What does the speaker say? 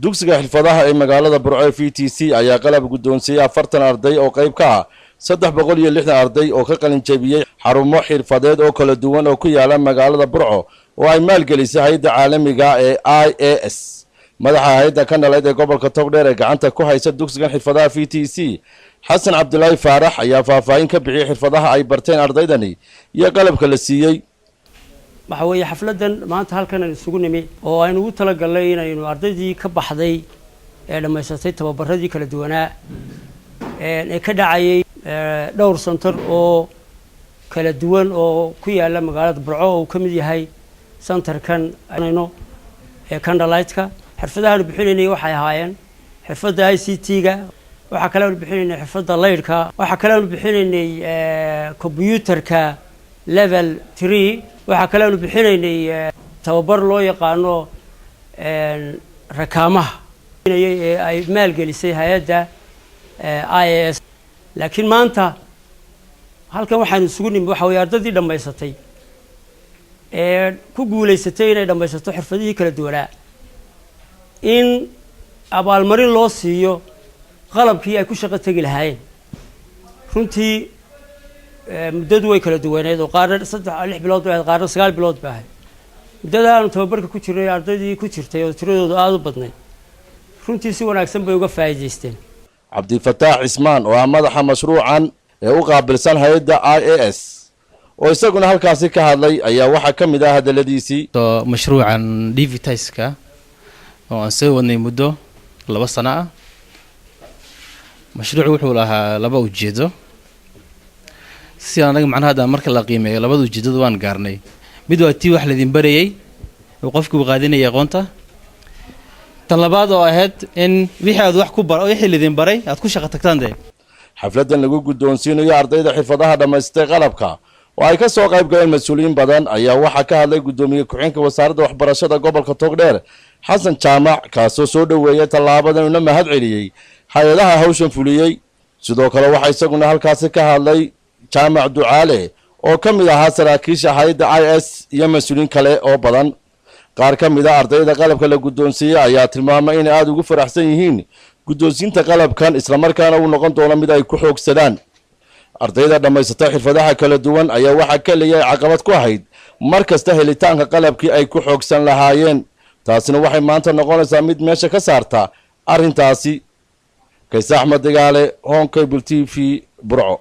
dugsiga xirfadaha ee magaalada Burco VTC ayaa qalab guddoonsiiyay 40 arday oo qayb ka ah 360 arday oo ka qalin jabiyay xarumo xirfadeed oo kala duwan oo ku yaala magaalada Burco oo ay maalgelisay hay'adda caalamiga ee IAS madaxa hay'adda ka nalayd ee gobolka Togdheer ee gacanta ku haysa dugsigan xirfadaha VTC Xasan Cabdullaahi Faarax ayaa faahfaahin ka bixiyay xirfadaha ay barteen ardaydani iyo qalabka la siiyay waxa weeye xafladan maanta halkan aan isugu nimi oo aynu ugu tala galnay inaynu ardaydii ka baxday ee dhameysatay tababaradii kala duwanaa ee ka dhacayay dhowr center oo kala duwan oo ku yaala magaalada Burco oo ka mid yahay centerkan aynu ee Candlelight-ka xirfadaha bixinayay waxay ahaayeen xirfadda ICT-ga waxa kale oo bixinayay xirfadda leerka waxa kale oo bixinayay computer-ka level 3 waxa kale oo bixinayay tababar loo yaqaano rakaamaha ee ay maalgelisay hay'adda IAS laakiin maanta halkan waxaan isugu nimid waxa weeye ardaydii dhameysatay ee ku guuleysatay inay dhameysato xirfadihii kala duwanaa in abaalmarin loo siiyo qalabkii ay ku shaqo tagi lahaayeen runtii muddadu way kala duwaneed oo qaar 3-6 bilood baa qaar 9 bilood baa muddada aan tababarka ku jiray ardaydii ku jirtay oo tiradoodu aad u badnayd runtii si wanaagsan bay uga faa'iideysteen Abdi Fataax Ismaan oo madaxa mashruucan ee u qaabilsan hay'adda IAS oo isaguna halkaasi ka hadlay ayaa waxa ka mid ah hadaladiisii mashruucan Digitize-ka oo aan soo wadnay muddo 2 sano ah mashruucu wuxuu lahaa 2 ujeedo si anaga macnaha marka la qiimeeyo 2 ujeedada waan gaarnay mid waa tii wax la idin barayay oo qofku qaadinay aqoonta tan labaad oo ahayd in wixii aad wax ku baro wixii la idin baray aad ku shaqo tagtaan xafladan lagu guddoonsiinayo ardayda xirfadaha dhameystay qalabka oo ay ka soo qayb galeen mas'uuliyiin badan ayaa waxa ka hadlay gudoomiye ku-xigeenka wasaaradda waxbarashada gobolka Togdheer Xasan Jaamac kaasoo soo dhaweeyay talaabadan una mahad celiyay hay'adaha hawshan fuliyay sidoo kale waxa isaguna halkaasi ka hadlay Jaamac Ducaale oo ka mid ahaa saraakiisha hay'adda IAS iyo mas'uuliyiin kale oo badan qaar ka mid ah ardayda qalabka la guddoonsiiyay ayaa tilmaamay in aad ugu faraxsan yihiin guddoonsiinta qalabkan isla markaana uu noqon doono mid ay ku xoogsadaan ardayda dhameysatay xirfadaha kala duwan ayaa waxa kaliya caqabad ku ahayd markasta helitaanka qalabkii ay ku xoogsan lahaayeen taasina waxay maanta noqonaysaa mid meesha ka saarta arintaasi Kays Axmed Digaale Home Cable TV Burco.